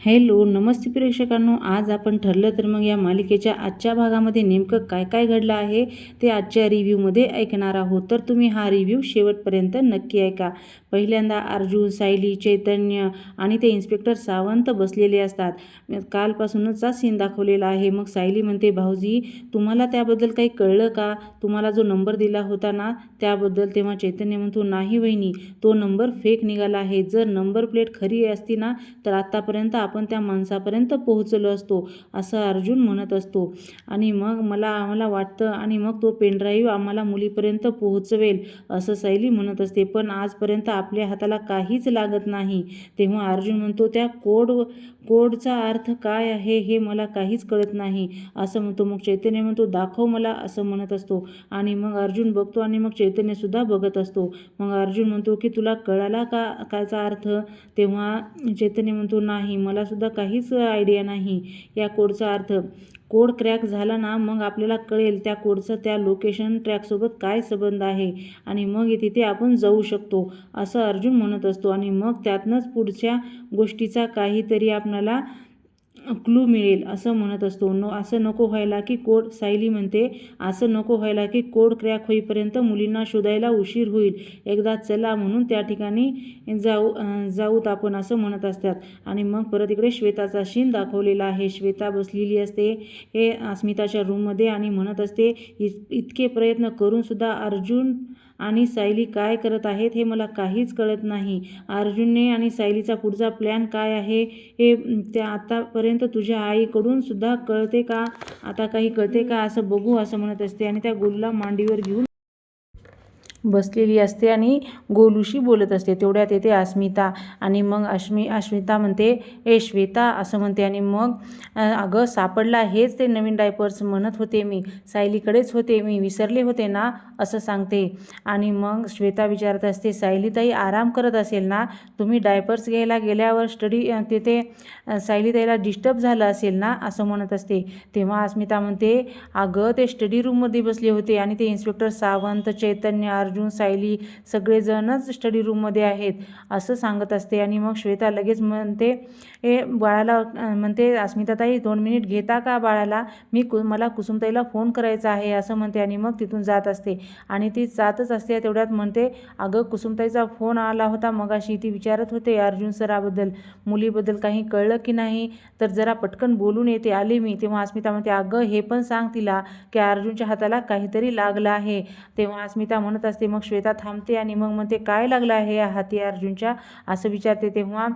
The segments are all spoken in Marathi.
हॅलो नमस्ते प्रेक्षकांनो, आज आपण ठरलं तर मग या मालिकेच्या आजच्या भागामध्ये नेमकं काय काय घडलं आहे ते आजच्या रिव्ह्यूमध्ये ऐकणार आहोत. तर तुम्ही हा रिव्ह्यू शेवटपर्यंत नक्की ऐका. पहिल्यांदा अर्जुन, सायली, चैतन्य आणि ते इन्स्पेक्टर सावंत बसलेले असतात. कालपासूनचा सीन दाखवलेला आहे. मग सायली म्हणते, भाऊजी तुम्हाला त्याबद्दल काही कळलं का? तुम्हाला जो नंबर दिला होता ना त्याबद्दल? तेव्हा चैतन्य म्हणतो, नाही वहिनी, तो नंबर फेक निघाला आहे. जर नंबर प्लेट खरी असती ना तर आतापर्यंत आपण त्या माणसापर्यंत पोहोचलो असतो, असं अर्जुन म्हणत असतो. आणि मग आम्हाला वाटतं आणि मग तो पेनड्राईव्ह आम्हाला मुलीपर्यंत पोहोचवेल, असं सायली म्हणत असते. पण आजपर्यंत आपल्या हाताला काहीच लागत नाही. तेव्हा अर्जुन म्हणतो, त्या कोडचा अर्थ काय आहे हे मला काहीच कळत नाही, असं म्हणतो. मग चैतन्य म्हणतो, दाखव मला, असं म्हणत असतो. आणि मग अर्जुन बघतो आणि मग चैतन्यसुद्धा बघत असतो. मग अर्जुन म्हणतो की तुला कळाला का कायचा अर्थ? तेव्हा चैतन्य म्हणतो, नाही, मला सुद्धा काहीच आयडिया नाही या कोडचा अर्थ. कोड क्रॅक झाला ना मग आपल्याला कळेल त्या कोडचा त्या लोकेशन ट्रॅकसोबत काय संबंध आहे आणि मग तिथे आपण जाऊ शकतो, असं अर्जुन म्हणत असतो. आणि मग त्यातनंच पुढच्या गोष्टीचा काहीतरी आपल्याला क्लू मिळेल, असं म्हणत असतो. असं नको व्हायला की कोड, सायली म्हणते, असं नको व्हायला की कोड क्रॅक होईपर्यंत मुलींना शोधायला उशीर होईल. एकदा चला म्हणून त्या ठिकाणी जाऊत आपण, असं म्हणत असतात. आणि मग परत इकडे श्वेताचा सीन दाखवलेला आहे. श्वेता बसलेली असते हे अस्मिताच्या रूममध्ये आणि म्हणत असते, इतके प्रयत्न करून सुद्धा अर्जुन आणि सायली काय करत आहेत हे मला काहीच कळत नाही. अर्जुनने आणि सायलीचा पुढचा प्लॅन काय आहे हे त्या आतापर्यंत तुझ्या आईकडून सुद्धा कळते का? आता काही कळते का? असं बघू, असं म्हणत असते. आणि त्या गोलूला मांडीवर घेऊन बसलेली असते आणि गोलूशी बोलत असते. तेवढ्यात येते अस्मिता आणि मग अस्मिता म्हणते, ए श्वेता, असं म्हणते. आणि मग अगं सापडला, हेच ते नवीन डायपर्स म्हणत होते मी, सायलीकडेच होते मी, विसरले होते ना, असं सांगते. आणि मग श्वेता विचारत असते, सायलीताई आराम करत असेल ना? तुम्ही डायपर्स घ्यायला गेल्यावर तिथे सायलीताईला डिस्टर्ब झालं असेल ना, असं म्हणत असते. तेव्हा अस्मिता म्हणते, अगं ते स्टडी रूममध्ये बसले होते आणि ते इन्स्पेक्टर सावंत, चैतन्य, अर्जुन, सायली सगळेजणच स्टडी रूममध्ये आहेत, असं सांगत असते. आणि मग श्वेता लगेच म्हणते, बाळाला म्हणते, अस्मिताताई 2 मिनिट घेता का बाळाला? मला कुसुमताईला फोन करायचा आहे, असं म्हणते. आणि मग तिथून जात असते. आणि ती जातच असते तेवढ्यात म्हणते, अगं कुसुमताईचा फोन आला होता मगाशी, ती विचारत होते अर्जुन सराबद्दल, मुलीबद्दल काही कळलं की नाही, तर जरा पटकन बोलून येते, आले मी. तेव्हा अस्मिता म्हणते, अगं हे पण सांग तिला की अर्जुनच्या हाताला काहीतरी लागलं आहे. तेव्हा अस्मिता म्हणत असते. मग श्वेता थांबते आणि मग म्हणते, काय लागलं आहे हाती अर्जुनच्या, असं विचारते. तेव्हा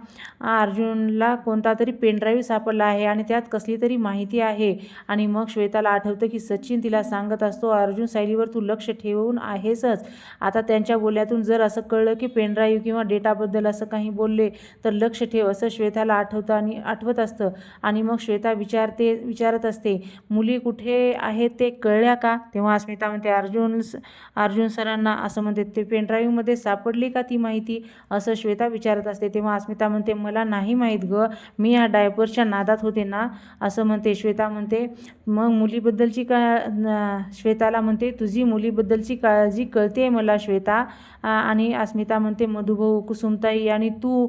अर्जुनला कोणता तरी पेनड्राईव्ह सापडला आहे आणि त्यात कसली तरी माहिती आहे. आणि मग श्वेताला आठवतं की सचिन तिला सांगत असतो, अर्जुन सायलीवर तू लक्ष ठेवून आहेसच. आता त्यांच्या बोलण्यातून जर असं कळलं की पेनड्राईव्ह किंवा डेटाबद्दल असं काही बोलले तर लक्ष ठेव, असं श्वेताला आठवतं आणि आठवत असतं. आणि मग श्वेता विचारत असते, मुली कुठे आहेत ते कळल्या का? तेव्हा अस्मिता म्हणते, अर्जुन सरांना, असं म्हणते. ते पेनड्राईव्हमध्ये सापडली का ती माहिती, असं श्वेता विचारत असते. तेव्हा अस्मिता म्हणते, मला नाही माहीत गं, मी ह्या डायपर्सच्या नादात होते ना, असं म्हणते. श्वेता म्हणते, मग मुलीबद्दलची श्वेताला म्हणते, तुझी मुलीबद्दलची काळजी कळते मला श्वेता. आणि अस्मिता म्हणते, मधुभाऊ, कुसुमताई आणि तू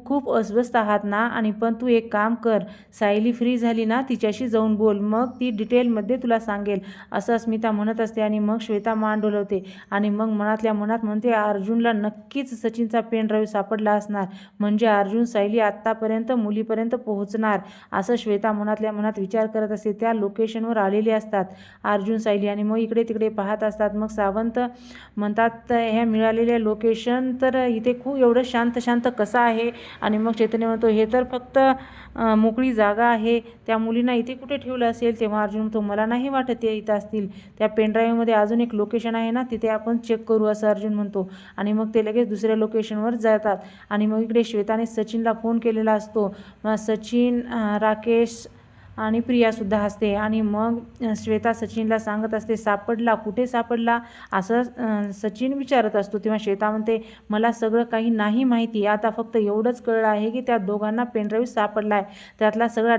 खूप अस्वस्थ आहात ना, आणि पण तू एक काम कर, सायली फ्री झाली ना तिच्याशी जाऊन बोल, मग ती डिटेलमध्ये तुला सांगेल, असं अस्मिता म्हणत असते. आणि मग श्वेता मान डोलवते आणि मग मनातल्या मनात म्हणते, अर्जुनला नक्कीच सचिनचा पेनड्राईव्ह सापडला असणार, म्हणजे अर्जुन सायली आत्तापर्यंत मुलीपर्यंत पोहोचणार, असं श्वेता मनातल्या मनात विचार करत असते. त्या लोकेशनवर आलेले असतात अर्जुन, सायली आणि मग इकडे तिकडे पाहत असतात. मग सावंत म्हणतात, ह्या मिळालेल्या लोकेशन तर इथे खूप एवढं शांत कसं आहे? आणि मग चैतन्य म्हणतो, हे तर फक्त मोकळी जागा आहे, त्या मुलींना इथे कुठे ठेवलं असेल? तेव्हा अर्जुन म्हणतो, मला नाही वाटत ते इथं असतील, त्या पेनड्राईव्हमध्ये अजून एक लोकेशन आहे ना, तिथे आपण चेक करू, असं अर्जुन म्हणतो. आणि मग ते लगेच दुसऱ्या लोकेशनवर जातात. आणि मग इकडे श्वेताने सचिनला फोन केलेला असतो. सचिन, राकेश आणि प्रियासुद्धा असते. आणि मग श्वेता सचिनला सांगत असते, सापडला, कुठे सापडला, असं सचिन विचारत असतो. तेव्हा श्वेता म्हणते, मला सगळं काही नाही माहिती, आता फक्त एवढंच कळलं आहे की त्या दोघांना पेनड्राईव्ह सापडला आहे, त्यातला सगळा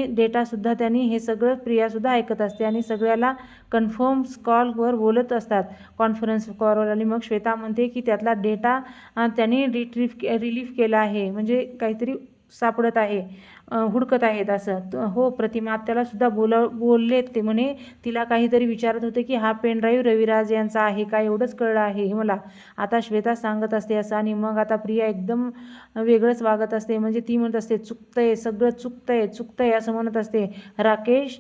डेटासुद्धा त्यांनी हे सगळं प्रियासुद्धा ऐकत असते आणि सगळ्याला कन्फर्म्स कॉलवर बोलत असतात, कॉन्फरन्स कॉलवर. आणि मग श्वेता म्हणते की त्यातला डेटा त्यांनी रिलीफ केला आहे, म्हणजे काहीतरी सापडत आहे, हुडकत आहेत असं. हो प्रतिमा आत्यालासुद्धा बोलले ते म्हणे तिला काहीतरी विचारत होते की हा पेनड्राईव्ह रविराज यांचा आहे का, एवढंच कळलं आहे मला. आता श्वेता सांगत असते असं आणि मग आता प्रिया एकदम वेगळंच वागत असते. म्हणजे ती म्हणत असते चुकतंय, सगळं चुकतंय असं म्हणत असते. राकेश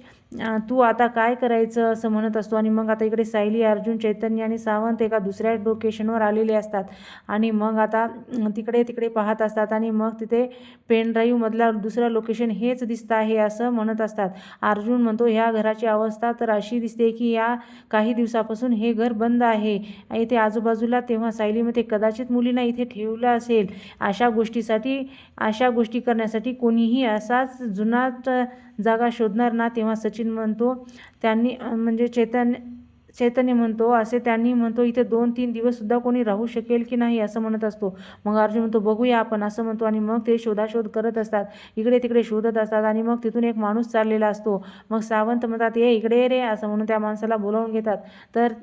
तू आता काय करायचं असं म्हणत असतो. आणि मग आता इकडे सायली, अर्जुन, चैतन्य आणि सावंत एका दुसऱ्या लोकेशनवर आलेले असतात आणि मग आता तिकडे पाहत असतात आणि मग तिथे पेनड्राईव्हमधला दुसरं लोकेशन हेच दिसतं आहे असं म्हणत असतात. अर्जुन म्हणतो ह्या घराची अवस्था तर अशी दिसते की या काही दिवसापासून हे घर बंद आहे इथे आजूबाजूला. तेव्हा सायली म्हणते कदाचित मुलींना इथे ठेवलं असेल. अशा गोष्टी करण्यासाठी कोणीही असाच जुनाट जागा शोधणार ना. तेव्हा सचिन म्हणतो त्यांनी म्हणजे चैतन्य म्हणतो असे त्यांनी म्हणतो इथे 2-3 दिवससुद्धा कोणी राहू शकेल की नाही असं म्हणत असतो. मग अर्जुन म्हणतो बघूया आपण असं म्हणतो आणि मग ते शोधाशोध करत असतात, इकडे तिकडे शोधत असतात आणि मग तिथून एक माणूस चाललेला असतो. मग सावंत म्हणतात ये इकडे रे असं म्हणून त्या माणसाला बोलावून घेतात. तर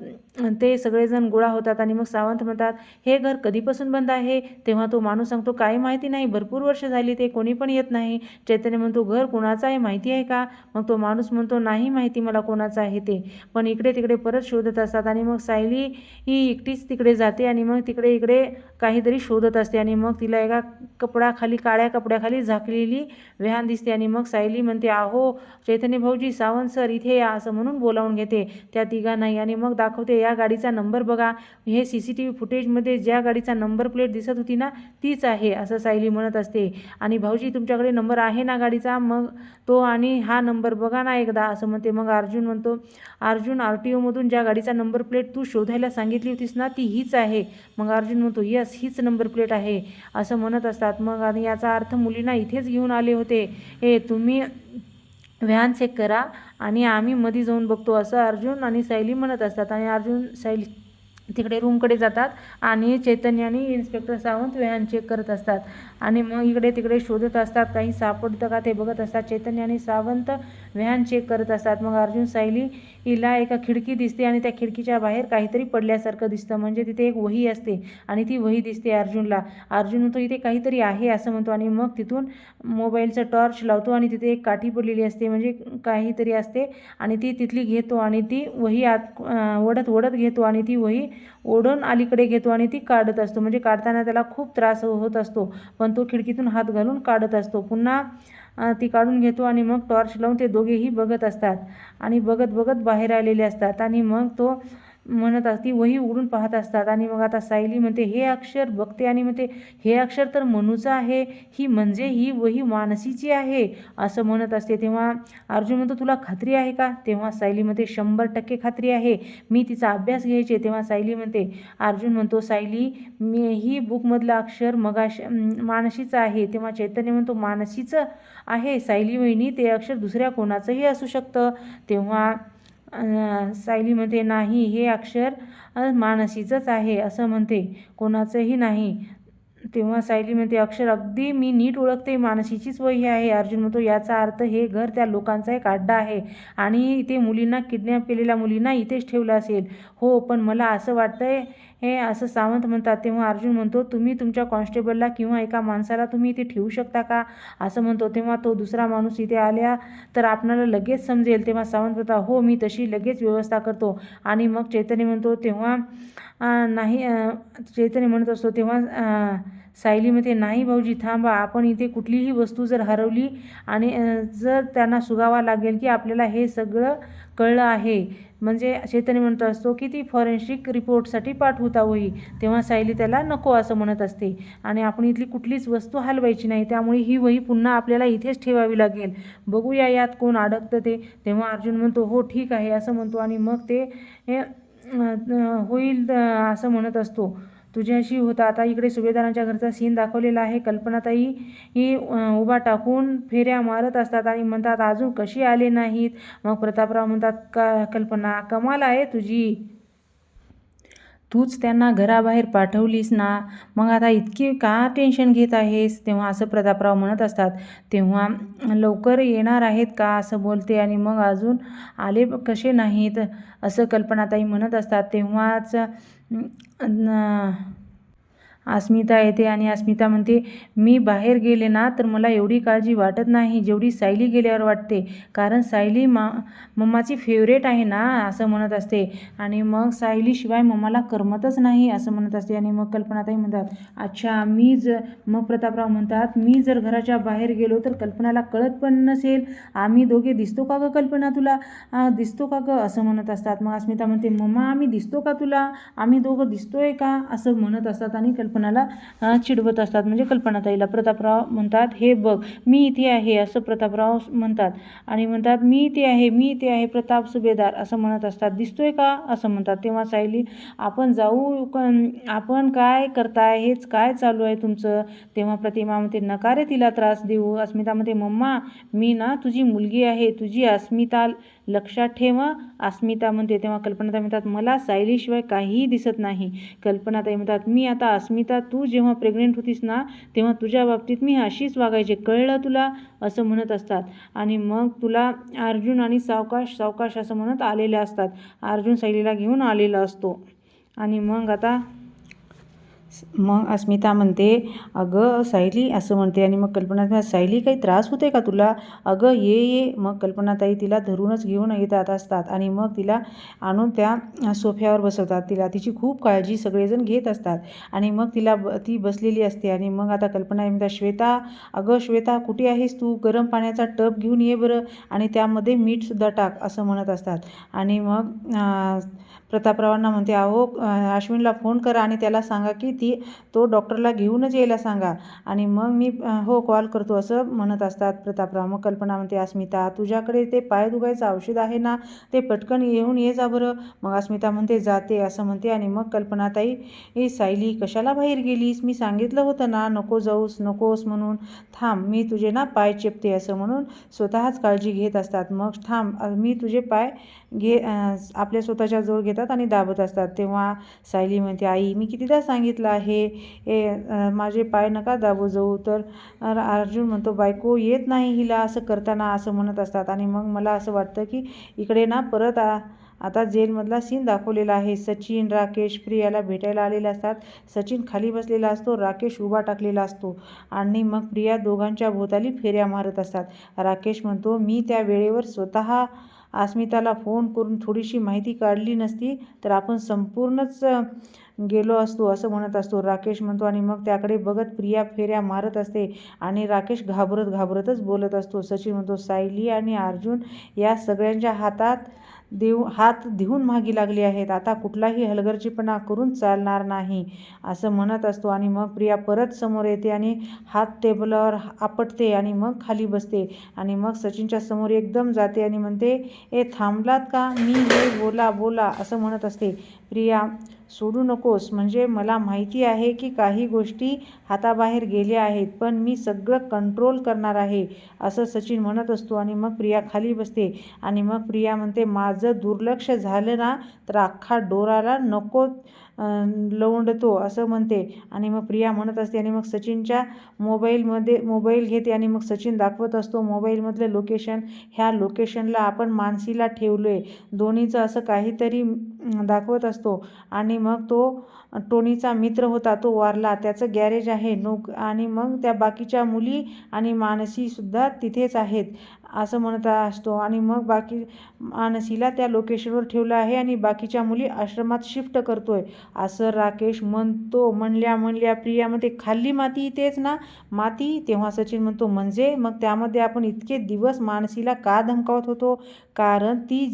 ते सगळेजण गोळा होतात आणि मग सावंत म्हणतात हे घर कधीपासून बंद आहे. तेव्हा तो माणूस सांगतो काही माहिती नाही, भरपूर वर्ष झाली ते कोणी पण येत नाही. चैतन्य म्हणतो घर कोणाचं आहे माहिती आहे का. मग तो माणूस म्हणतो नाही माहिती मला कोणाचं आहे ते. पण इकडे तिकडे परत शोधत असतात आणि मग सायली ही एकटीच तिकडे जाते आणि मग इकडे काहीतरी शोधत असते आणि मग तिला एका काळ्या कपड्याखाली झाकलेली व्हॅन दिसते आणि मग सायली म्हणते अहो चैतन्य भाऊजी, सावंत सर इथे या असं म्हणून बोलावून घेते त्या तिघांनाही आणि मग दाखवते या गाडीचा नंबर बघा, हे CCTV फुटेजमध्ये ज्या गाडीचा नंबर प्लेट दिसत होती ना तीच आहे असं सायली म्हणत असते. आणि भाऊजी तुमच्याकडे नंबर आहे ना गाडीचा, मग तो आणि हा नंबर बघा ना एकदा असं म्हणते. मग अर्जुन म्हणतो अर्जुन RTOमधून ज्या गाडीचा नंबर प्लेट तू शोधायला सांगितली होतीस ना ती हीच आहे. मग अर्जुन म्हणतो यस हीच नंबर प्लेट आहे असं म्हणत असतात. मग आणि याचा अर्थ मुलींना इथेच घेऊन आले होते. तुम्ही व्हॅन चेक करा आणि आम्ही मध्ये जाऊन बघतो असं अर्जुन आणि सायली म्हणत असतात. आणि अर्जुन सायली तिकडे रूमकडे जातात आणि चैतन्य आणि इन्स्पेक्टर सावंत व्हॅन चेक करत असतात आणि मग इकडे तिकडे शोधत असतात काही सापडतं का ते बघत असतात. चैतन्य आणि सावंत व्हॅन चेक करत असतात. मग अर्जुन सायली हिला एका खिडकी दिसते आणि त्या खिडकीच्या बाहेर काहीतरी पडल्यासारखं दिसतं. म्हणजे तिथे एक वही असते आणि ती वही दिसते अर्जुनला. अर्जुन म्हणतो इथे काहीतरी आहे असं म्हणतो आणि मग तिथून मोबाईलचा टॉर्च लावतो आणि तिथे एक काठी पडलेली असते म्हणजे काहीतरी असते आणि ती तिथली घेतो आणि ती वही आत ओढत घेतो आणि ती वही ओढून अलीकडे घेतो आणि ती काढत असतो. म्हणजे काढताना त्याला खूप त्रास होत असतो पण तो खिडकीतून हात घालून काढत असतो. पुन्हा ती काढून घेतो आणि मग टॉर्च लावून ते दोघेही बघत असतात आणि बघत बाहेर आलेले असतात आणि मग तो म्हणत ती वही उघडून पाहत असतात. आणि मग आता सायली म्हणते हे अक्षर बघते आणि म्हणते हे अक्षर तर मनूचं आहे, ही वही मानसीची आहे असं म्हणत असते. तेव्हा अर्जुन म्हणतो तुला खात्री आहे का. तेव्हा सायली म्हणते 100% खात्री आहे, मी तिचा अभ्यास घ्यायचे. तेव्हा सायली म्हणते अर्जुन म्हणतो सायली ही बुकमधलं अक्षर मानसीचं आहे. तेव्हा चैतन्य म्हणतो मानसीचं आहे सायली वहिनी, ते अक्षर दुसऱ्या कोणाचंही असू शकतं. तेव्हा सायली म्हणते नाही हे अक्षर मानसीचंच आहे असं म्हणते, कोणाचंही नाही. तेव्हा सायली म्हणते अक्षर अगदी मी नीट ओळखते, मानसीचीच वही आहे. अर्जुन म्हणतो याचा अर्थ हे घर त्या लोकांचा एक अड्डा आहे आणि इथे मुलींना किडनॅप केलेल्या मुलींना इथेच ठेवलं असेल. हो पण मला असं वाटतंय हे असं सावंत म्हणतात. तेव्हा अर्जुन म्हणतो तुम्ही तुमच्या कॉन्स्टेबलला किंवा एका माणसाला तुम्ही इथे ठेवू शकता का असं म्हणतो. तेव्हा तो दुसरा माणूस इथे आल्या तर आपणाला लगेच समजेल. तेव्हा सावंत म्हणतात हो मी तशी लगेच व्यवस्था करतो. आणि मग चैतन्य म्हणतो तेव्हा नाही चैतन्य म्हणत असतो तेव्हा सायलीमध्ये नाही भाऊजी थांबा, आपण इथे कुठलीही वस्तू जर हरवली आणि जर त्यांना सुगावा लागेल की आपल्याला हे सगळं कळलं आहे. म्हणजे चैतन्य म्हणत असतो की ती फॉरेन्सिक रिपोर्टसाठी पाठवता वही. तेव्हा सायली त्याला नको असं म्हणत असते आणि आपण इथली कुठलीच वस्तू हलवायची नाही, त्यामुळे ही वही पुन्हा आपल्याला इथेच ठेवावी लागेल. बघूया यात कोण अडकतं ते. तेव्हा अर्जुन म्हणतो हो ठीक आहे असं म्हणतो आणि मग ते होईल असं म्हणत असतो. तुझ्याशी होता. आता इकडे सुभेदारांच्या घरचा सीन दाखवलेला आहे. कल्पनाताई ही उभा टाकून फेऱ्या मारत असतात आणि म्हणतात अजून कशी आले नाहीत. मग प्रतापराव म्हणतात कल्पना कमाल आहे तुझी, तूच त्यांना घराबाहेर पाठवलीस ना, मग आता इतकी का टेन्शन घेत आहेस. तेव्हा असं प्रतापराव म्हणत असतात. तेव्हा लवकर येणार आहेत का असं बोलते आणि मग अजून आले कसे नाहीत असं कल्पनाताई म्हणत असतात. तेव्हाच अस्मिता येते आणि अस्मिता म्हणते, मी बाहेर गेले ना तर मला एवढी काळजी वाटत नाही जेवढी सायली गेल्यावर वाटते, कारण सायली मम्माची फेवरेट आहे ना, असं म्हणत असते. आणि मग सायलीशिवाय मम्माला करमतच नाही असं म्हणत असते. आणि मग कल्पनाताई म्हणतात, अच्छा मग प्रतापराव म्हणतात, मी जर घराच्या बाहेर गेलो तर कल्पनाला कळत पण नसेल, आम्ही दोघे दिसतो का गं कल्पना तुला, दिसतो का गं, असं म्हणत असतात. मग अस्मिता म्हणते, मम्मा आम्ही दिसतो का तुला, आम्ही दोघं दिसतोय का, असं म्हणत असतात आणि कल्पनाला चिडवत असतात, म्हणजे कल्पनाताईला. प्रतापराव म्हणतात, हे बघ मी इथे आहे असं प्रतापराव म्हणतात. आणि म्हणतात, मी इथे आहे प्रताप सुभेदार असं म्हणत असतात. दिसतोय का असं म्हणतात. तेव्हा सायली, आपण जाऊ, आपण काय करताय, हेच काय चालू आहे तुमचं. तेव्हा प्रतिमा म्हणते, नका रे तिला त्रास देऊ. अस्मिता म्हणते, मम्मा मी ना तुझी मुलगी आहे, तुझी अस्मिता लक्षात ठेव. अस्मिता म्हणते. तेव्हा कल्पनाताई म्हणतात, मला सायलीशिवाय काहीही दिसत नाही. कल्पनाताई म्हणतात, मी आता अस्मिता, तू जेव्हा प्रेग्नेंट होतीस ना तेव्हा तुझ्या बाबतीत मी अशीच वागायचे, कळलं तुला, असं म्हणत असतात. आणि मग तुला अर्जुन आणि सावकाश असं म्हणत आलेले असतात. अर्जुन सायलीला घेऊन आलेला असतो. आणि मग अस्मिता म्हणते, अगं सायली असं म्हणते. आणि मग कल्पना, सायली काही त्रास होते का तुला, अगं ये. मग कल्पनाताई तिला धरूनच घेऊन येतात असतात आणि मग तिला आणून त्या सोफ्यावर बसवतात. तिची खूप काळजी सगळेजण घेत असतात. आणि मग ती बसलेली असते. आणि मग आता कल्पना म्हणतात, श्वेता, अगं श्वेता कुठे आहेस तू, गरम पाण्याचा टब घेऊन ये बरं, आणि त्यामध्ये मीठसुद्धा टाक, असं म्हणत असतात. आणि मग प्रतापरावांना म्हणते, अहो अश्विनला फोन करा आणि त्याला सांगा की तो डॉक्टरला घेऊनच यायला सांगा. आणि मग मी हो कॉल करतो असं म्हणत असतात प्रतापराव. मग कल्पना म्हणते, अस्मिता तुझ्याकडे ते पाय दुखायचं औषध आहे ना, ते पटकन येऊन ये जा बरं. मग अस्मिता म्हणते, जाते असं म्हणते. आणि मग कल्पनाताई, सायली कशाला बाहेर गेलीस, मी सांगितलं होतं ना नकोस म्हणून, थांब मी तुझे ना पाय चेपते असं म्हणून स्वतःच काळजी घेत असतात. मग थांब मी तुझे पाय आपल्या स्वतःच्या जवळ घेतात आणि दाबत असतात. तेव्हा सायली म्हणते, आई मी कितीदा सांगितलं आहे माझे पाय नका दाबू जाऊ. तर अर्जुन म्हणतो, बायको येत नाही हिला असं करताना, असं म्हणत असतात. आणि मग मला असं वाटतं की इकडे ना परत आता जेलमधला सीन दाखवलेला आहे. सचिन, राकेश प्रियाला भेटायला आलेले असतात. सचिन खाली बसलेला असतो, राकेश उभा टाकलेला असतो. आणि मग प्रिया दोघांच्या भोवताली फेऱ्या मारत असतात. राकेश म्हणतो, मी त्या वेळेवर स्वतः अस्मिताला फोन करून थोडीशी माहिती काढली नसती तर आपण संपूर्णच गेलो असतो, असं म्हणत असतो राकेश म्हणतो. आणि मग त्याकडे बघत प्रिया फेऱ्या मारत असते आणि राकेश घाबरतच बोलत असतो. सचिन म्हणतो, सायली आणि अर्जुन या सगळ्यांच्या हात देऊन मागी लागले आहेत, आता कुठलाही हलगर्जीपणा करून चालणार नाही, असं म्हणत असतो. आणि मग प्रिया परत समोर येते आणि हात टेबलावर आपटते आणि मग खाली बसते. आणि मग सचिनच्या समोर एकदम जाते आणि म्हणते, थांबलात का, मी हे बोला असं म्हणत असते. प्रिया, सोडू नकोस, म्हणजे मला माहिती आहे की काही गोष्टी हाताबाहेर गेल्या आहेत, पण मी सगळं कंट्रोल करणार आहे, असं सचिन म्हणत असतो. आणि मग प्रिया खाली बसते. आणि मग प्रिया म्हणते, माझं दुर्लक्ष झालं ना तर अख्खा डोराला नको लवंडतो, असं म्हणते. आणि मग प्रिया म्हणत असते. आणि मग सचिनच्या मोबाईल घेते आणि मग सचिन दाखवत असतो मोबाईलमधलं लोकेशन, ह्या लोकेशनला आपण मानसीला ठेवलोय, दोन्हीचं असं काहीतरी दाखवत असतो. आणि मग तो टोनीचा मित्र होता, तो वारला, त्याचं गॅरेज आहे आणि मग त्या बाकीच्या मुली आणि मानसीसुद्धा तिथेच आहेत, असं म्हणत असतो. आणि मग मानसीला त्या लोकेशनवर ठेवलं आहे आणि बाकीच्या मुली आश्रमात शिफ्ट करतोय, असं राकेश म्हणल्या प्रियामध्ये खाल्ली माती तेच ना माती. तेव्हा सचिन म्हणतो, म्हणजे मग त्यामध्ये आपण इतके दिवस मानसीला का धमकावत होतो, कारण ती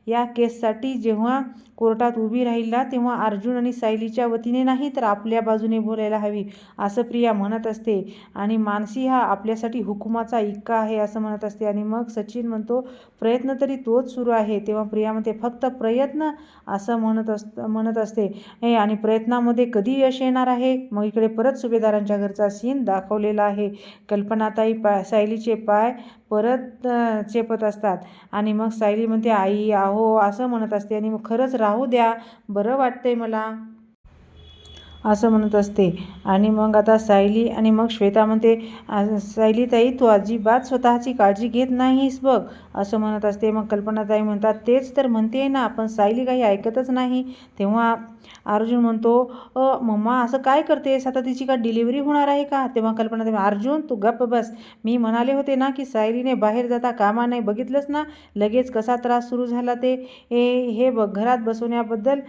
या केससाठी जेव्हा कोर्टात उभी राहील ना तेव्हा अर्जुन आणि सायलीच्या वतीने नाही तर आपल्या बाजूने बोलायला हवी, असं प्रिया म्हणत असते. आणि मानसी हा आपल्यासाठी हुकुमाचा इक्का आहे, असं म्हणत असते. आणि मग सचिन म्हणतो, प्रयत्न तरी तोच सुरू आहे. तेव्हा प्रिया म्हणते, फक्त प्रयत्न, असं म्हणत असते. आणि प्रयत्नामध्ये कधी यश येणार आहे. मग इकडे परत सुभेदारांच्या घरचा सीन दाखवलेला आहे. कल्पनाताई सायलीचे पाय परत चेपत असतात. आणि मग सायली म्हणते, आई आहो, असं म्हणत असते. आणि मग खरंच राहू द्या, बरं वाटतंय मला, असं म्हणत असते. आणि मग आता सायली आणि मग श्वेता म्हणते, सायलीताई तू अजिबात स्वतःची काळजी घेत नाहीस बघ, असं म्हणत असते. मग कल्पनाताई म्हणतात, तेच तर म्हणते ना, पण सायली काही ऐकतच नाही. तेव्हा अर्जुन म्हणतो मम्मा असं काय करतेस, आता तिची का डिलिव्हरी होणार आहे का? तेव्हा कल्पना तेव्हा अर्जुन तू गप्प बस, मी म्हणाले होते ना की सायलीने बाहेर जाता कामा नाही, बघितलंस ना लगेच कसा त्रास सुरू झाला ते. हे बघ घरात बसवण्याबद्दल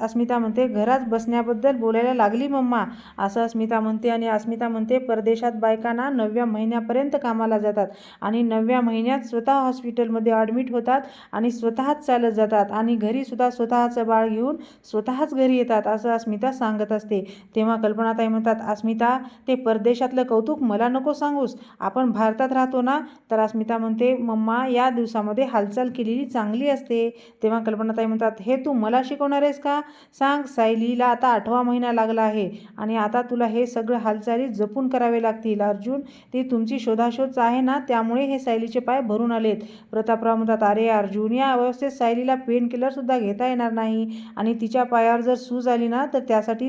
अस्मिता म्हणते घरात बसण्याबद्दल बोलायला लागली मम्मा, असं अस्मिता म्हणते. आणि अस्मिता म्हणते परदेशात बायकांना 9व्या महिन्यापर्यंत कामाला जातात आणि 9व्या महिन्यात स्वतः हॉस्पिटलमध्ये ॲडमिट होतात आणि स्वतःच चालत जातात आणि घरीसुद्धा स्वतःचं बाळ घेऊन स्वतःच घरी येतात, असं अस्मिता सांगत असते. तेव्हा कल्पनाताई म्हणतात अस्मिता ते परदेशातलं कौतुक मला नको सांगूस, आपण भारतात राहतो ना. तर अस्मिता म्हणते मम्मा या दिवसामध्ये हालचाल केलेली चांगली असते. तेव्हा कल्पनाताई म्हणतात हे तू मला शिकवणार आहेस का? सांग, सायलीला आता 8वा महिना लागला आहे आणि आता तुला हे सगळं हालचाली जपून करावे लागतील. अर्जुन ती तुमची शोधाशोध आहे ना, त्यामुळे हे सायलीचे पाय भरून आलेत. प्रतापराव म्हणतात अरे अर्जुन या अवस्थेत सायलीला पेन किलरसुद्धा घेता येणार नाही आणि तिच्या पायावर जर सूज आली ना तर त्यासाठी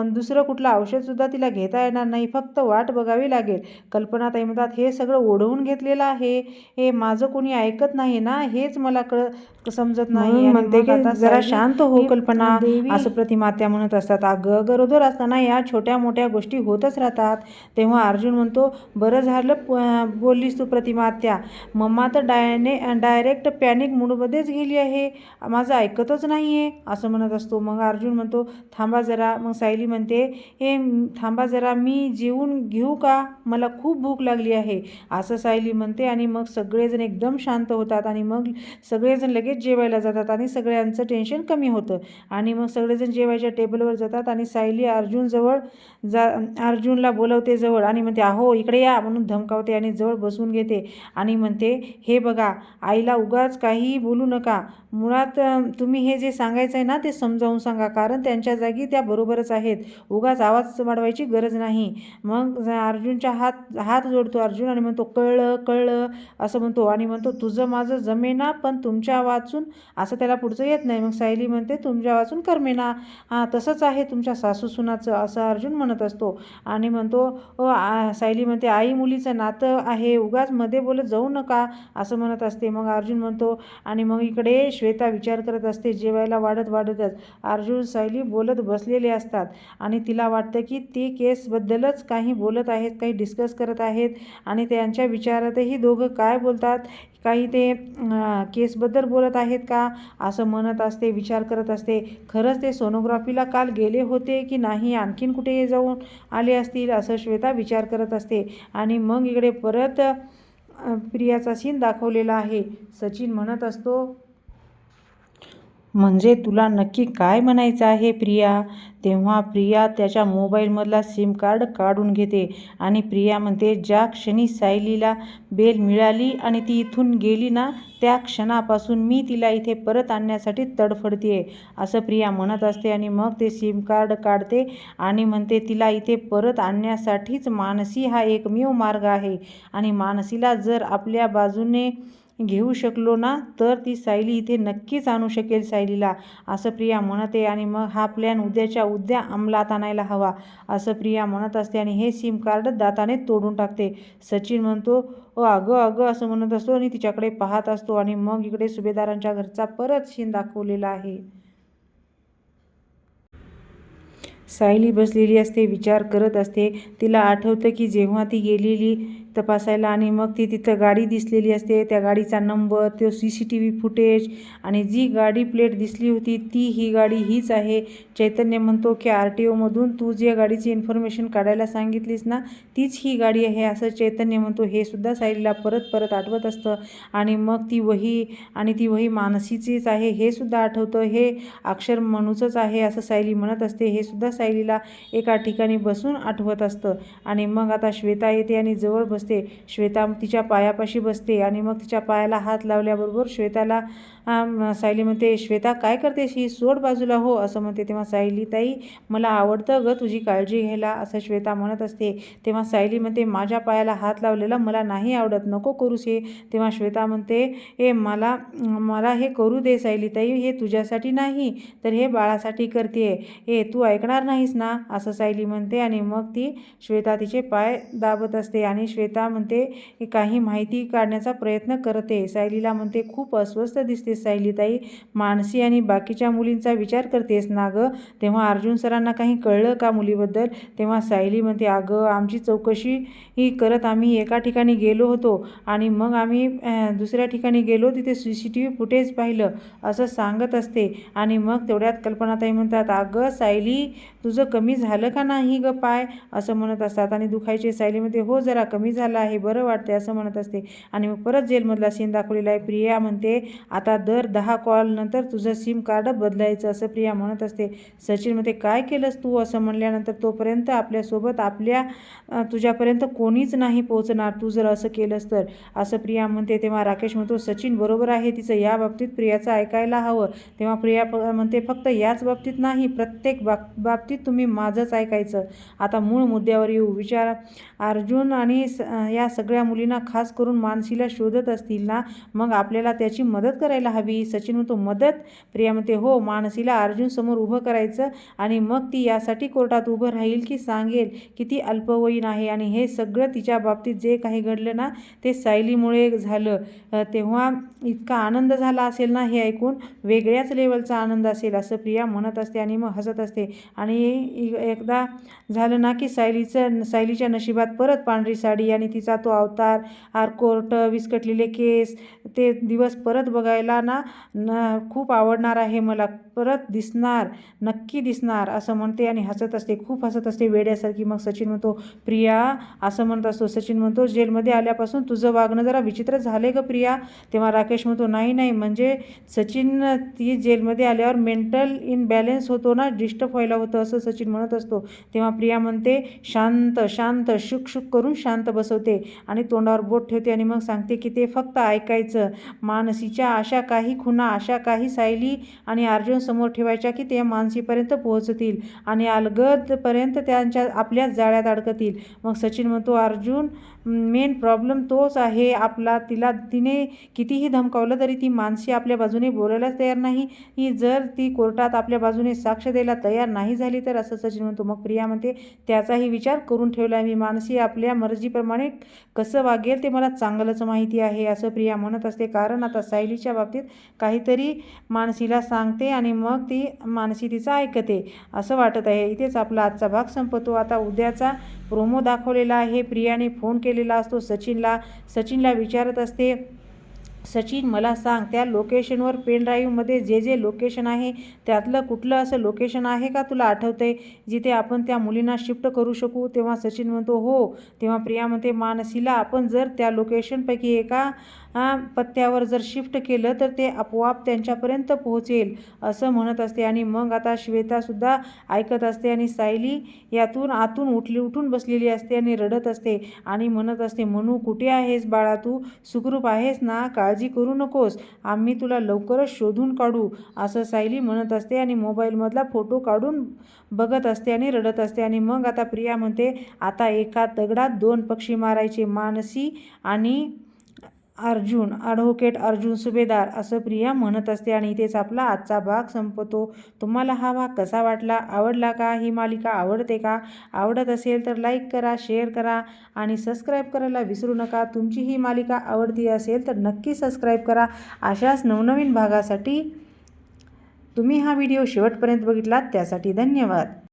दुसरं कुठलं औषधसुद्धा तिला घेता येणार नाही, फक्त वाट बघावी लागेल. कल्पनाताई म्हणतात हे सगळं ओढवून घेतलेलं आहे, हे माझं कोणी ऐकत नाही ना, हेच मला समजत नाही. म्हणते की जरा शांत हो कल्पना, असं प्रतिमात्या म्हणत असतात. अगं गरोदर असताना या छोट्या मोठ्या गोष्टी होतच राहतात. तेव्हा अर्जुन म्हणतो बरं झालं बोललीस तू प्रतिमात्या, मम्मा तर डायरेक्ट पॅनिक मूडमध्येच गेली आहे, माझं ऐकतच नाही आहे, असं म्हणत असतो. मग अर्जुन म्हणतो थांबा जरा. मग सायली म्हणते हे थांबा जरा, मी जेवून घेऊ का, मला खूप भूक लागली आहे, असं सायली म्हणते. आणि मग सगळेजण एकदम शांत होतात आणि मग सगळेजण लगेच जेवायला जातात आणि सगळ्यांचं टेन्शन कमी होतं. आणि मग सगळेजण जेवायच्या टेबलवर जातात आणि सायली अर्जुनला बोलवते जवळ आणि म्हणते अहो इकडे या म्हणून धमकावते आणि जवळ बसून घेते आणि म्हणते हे बघा आईला उगाच काहीही बोलू नका, मुळात तुम्ही हे जे सांगायचं आहे ना ते समजावून सांगा, कारण त्यांच्या जागी त्या बरोबरच आहेत, उगाच आवाज वाढवायची गरज नाही. मग अर्जुनच्या हात जोडतो अर्जुन आणि म्हणतो कळलं कळलं असं म्हणतो आणि म्हणतो तुझं माझं जमेना पण तुमच्या वाचून, असं त्याला पुढचं येत नाही. मग सायली म्हणते तुमच्या वाचून करमेना, हां तसंच आहे तुमच्या सासूसुनाचं, असं अर्जुन म्हणत असतो. आणि म्हणतो सायली म्हणते आई मुलीचं नातं आहे, उगाच मध्ये बोलत जाऊ नका, असं म्हणत असते. मग अर्जुन म्हणतो आणि मग इकडे श्वेता विचार करत असते. जेवायला वाढतच अर्जुन सायली बोलत बसलेले असतात आणि तिला वाटतं की ते केसबद्दलच काही बोलत आहेत, काही डिस्कस करत आहेत आणि त्यांच्या विचारातही दोघं काय बोलतात, काही ते केसबद्दल बोलत आहेत का, असं म्हणत असते, विचार करत असते. खरंच ते सोनोग्राफीला काल गेले होते की नाही, आणखीन कुठे जाऊन आले असतील, असं श्वेता विचार करत असते. आणि मग इकडे परत प्रियाचा सीन दाखवलेला आहे. सचिन म्हणत असतो म्हणजे तुला नक्की काय म्हणायचं आहे प्रिया. तेव्हा प्रिया त्याच्या मोबाईलमधला सिम कार्ड काढून घेते आणि प्रिया म्हणते ज्या क्षणी सायलीला बेल मिळाली आणि ती इथून गेली ना त्या क्षणापासून मी तिला इथे परत आणण्यासाठी तडफडते, असं प्रिया म्हणत असते. आणि मग ते सिम कार्ड काढते आणि म्हणते तिला इथे परत आणण्यासाठीच मानसी हा एकमेव मार्ग आहे आणि मानसीला जर आपल्या बाजूने घेऊ शकलो ना तर ती सायली इथे नक्कीच आणू शकेल सायलीला, असं प्रिया म्हणते. आणि मग हा प्लॅन उद्याच्या उद्या अंमलात आणायला हवा, असं प्रिया म्हणत असते आणि हे सिम कार्ड दाताने तोडून टाकते. सचिन म्हणतो अगं अगं असं म्हणत असतो आणि तिच्याकडे पाहत असतो. आणि मग इकडे सुभेदारांच्या घरचा परत सीन दाखवलेला आहे. सायली बसलेली असते, विचार करत असते. तिला आठवतं की जेव्हा ती गेलेली तपासायला आणि मग ती तिथं गाडी दिसलेली असते, त्या गाडीचा नंबर, तो CCTV फुटेज आणि जी गाडी प्लेट दिसली होती ती ही गाडी हीच आहे. चैतन्य म्हणतो की RTOमधून तू जे गाडीची इन्फॉर्मेशन काढायला सांगितलीस ना तीच ही गाडी आहे, असं चैतन्य म्हणतो. हे सुद्धा सायलीला परत परत आठवत असतं. आणि मग ती वही मानसीचीच आहे हे सुद्धा आठवतं, हे अक्षर मनूचंच आहे असं सायली म्हणत असते. हे सुद्धा सायलीला एका ठिकाणी बसून आठवत असतं. आणि मग आता श्वेता येते आणि जवळ बसते. श्वेता तिच्या पायापाशी बसते आणि मग तिच्या पायाला हात लावल्याबरोबर श्वेताला सायली म्हणते श्वेता काय करतेस, ही सोड बाजूला हो, असं म्हणते. तेव्हा सायली ताई मला आवडतं ग तुझी काळजी घ्यायला, असं श्वेता म्हणत असते. तेव्हा सायली म्हणते माझ्या पायाला हात लावलेला मला नाही आवडत, नको करूस हे. तेव्हा श्वेता म्हणते मला हे करू दे सायली ताई, हे तुझ्यासाठी नाही तर हे बाळासाठी करते, हे तू ऐकणार नाहीस ना, असं सायली म्हणते. आणि मग ती श्वेता तिचे पाय दाबत असते आणि श्वेता म्हणते काही माहिती काढण्याचा प्रयत्न करते. सायलीला म्हणते खूप अस्वस्थ दिसते सायलीताई, मानसी आणि बाकीच्या मुलींचा विचार करतेस ना गं? तेव्हा अर्जुन सरांना काही कळलं का मुलीबद्दल? तेव्हा सायली म्हणते, अगं आमची चौकशी करत आम्ही एका ठिकाणी गेलो होतो आणि मग आम्ही दुसऱ्या ठिकाणी गेलो, तिथे CCTV फुटेज पाहिलं असं सांगत असते. आणि मग तेवढ्यात कल्पनाताई म्हणतात, अगं सायली तुझं कमी झालं का नाही गं पाय? असं म्हणत असतात. आणि दुखायचे? सायली म्हणते, हो जरा कमी झालं आहे, बरं वाटते असं म्हणत असते. आणि मग परत जेलमधला सीन दाखवलेला आहे. प्रिया म्हणते, आता दर 10 कॉल नंतर तुझं SIM कार्ड बदलायचं असं प्रिया म्हणत असते. सचिन म्हणते, काय केलंस तू? असं म्हणल्यानंतर तोपर्यंत आपल्यासोबत तुझ्यापर्यंत कोणीच नाही पोहोचणार तू जर असं केलंस तर, असं प्रिया म्हणते. तेव्हा राकेश म्हणतो, सचिन बरोबर आहे तिचं, या बाबतीत प्रियाचं ऐकायला हवं. तेव्हा प्रिया म्हणते, फक्त याच बाबतीत नाही, प्रत्येक बाबतीत तुम्ही माझंच ऐकायचं. आता मूळ मुद्द्यावर येऊ. विचार, अर्जुन आणि या सगळ्या मुलींना खास करून मानसीला शोधत असतील ना, मग आपल्याला त्याची मदत करायला हवी. सचिन म्हणतो, मदत? प्रिया म्हणते, हो, मानसीला अर्जुन समोर उभं करायचं आणि मग ती यासाठी कोर्टात उभं राहील की सांगेल की ती अल्पवयीन आहे आणि हे सगळं तिच्या बाबतीत जे काही घडलं ना ते सायलीमुळे झालं. तेव्हा इतका आनंद झाला असेल ना हे ऐकून, वेगळ्याच लेवलचा आनंद असेल असं प्रिया म्हणत असते आणि मग हसत असते. आणि एकदा झालं ना की सायलीच्या नशिबात परत पांढरी साडी आणि तिचा तो अवतार, कोर्ट, विस्कटलेले केस, ते दिवस परत बघायला ना खूप आवडणार आहे मला, परत दिसणार, नक्की दिसणार असं म्हणते आणि हसत असते, खूप हसत असते वेड्यासारखी. मग सचिन म्हणतो, प्रिया असं म्हणत असतो. सचिन म्हणतो, जेलमध्ये आल्यापासून तुझं वागणं जरा विचित्र झाले ग प्रिया. तेव्हा राकेश म्हणतो, नाही म्हणजे सचिन, ती जेलमध्ये आल्यावर मेंटल इनबॅलेन्स होतो ना, डिस्टर्ब व्हायला होतं असं सचिन म्हणत असतो. तेव्हा प्रिया म्हणते, शांत शांत, शुक शुक करून शांत बसवते आणि तोंडावर बोट ठेवते आणि मग सांगते की ते फक्त ऐकायचं. मानसीच्या अशा काही खुणा, अशा काही सायली आणि अर्जुन समोर ठेवायच्या की ते मानसीपर्यंत पोहोचतील आणि अलगदपर्यंत आपल्याच जाळ्यात अडकतील. मग सचिन म्हणतो, अर्जुन, मेन प्रॉब्लेम तोच आहे आपला. तिने कितीही धमकावलं तरी ती मानसी आपल्या बाजूने बोलायलाच तयार नाही. जर ती कोर्टात आपल्या बाजूने साक्ष द्यायला तयार नाही झाली तर, असं सचिन म्हणतो. मग प्रिया म्हणते, त्याचाही विचार करून ठेवला मी. मानसी आपल्या मर्जीप्रमाणे कसं वागेल ते मला चांगलंच माहिती आहे असं प्रिया म्हणत असते. कारण आता सायलीच्या बाबतीत काहीतरी मानसीला सांगते आणि मग ती मानसी तिचं ऐकते असं वाटत आहे. इथेच आपला आजचा भाग संपतो. आता उद्याचा प्रोमो दाखवलेला आहे. प्रियाने फोन केलेला असतो सचिनला विचारत असते, सचिन मला सांग, त्या लोकेशनवर पेनड्राईव्हमध्ये जे लोकेशन आहे त्यातलं कुठलं असं लोकेशन आहे का तुला आठवतंय, जिथे आपण त्या मुलींना शिफ्ट करू शकू? तेव्हा सचिन म्हणतो, हो. तेव्हा प्रिया म्हणते, मानसीला आपण जर त्या लोकेशनपैकी एका पत्त्यावर जर शिफ्ट केलं तर ते आपोआप त्यांच्यापर्यंत पोहोचेल असं म्हणत असते. आणि मग आता श्वेतासुद्धा ऐकत असते आणि सायली आतून उठून बसलेली असते आणि रडत असते आणि म्हणत असते, मनू कुठे आहेस बाळा, तू सुखरूप आहेस ना, काळजी करू नकोस, आम्ही तुला लवकरच शोधून काढू असं सायली म्हणत असते आणि मोबाईलमधला फोटो काढून बघत असते आणि रडत असते. आणि मग आता प्रिया म्हणते, आता एका दगडात 2 पक्षी मारायचे, मानसी आणि अर्जुन, ॲडव्होकेट अर्जुन सुभेदार असं प्रिया म्हणत असते. आणि इथेच आपला आजचा भाग संपतो. तुम्हाला हा भाग कसा वाटला? आवडला का? ही मालिका आवडते का? आवडत असेल तर लाईक करा, शेअर करा आणि सबस्क्राईब करायला विसरू नका. तुमची ही मालिका आवडती असेल तर नक्की सबस्क्राईब करा. अशाच नवनवीन भागासाठी तुम्ही हा व्हिडिओ शेवटपर्यंत बघितलात त्यासाठी धन्यवाद.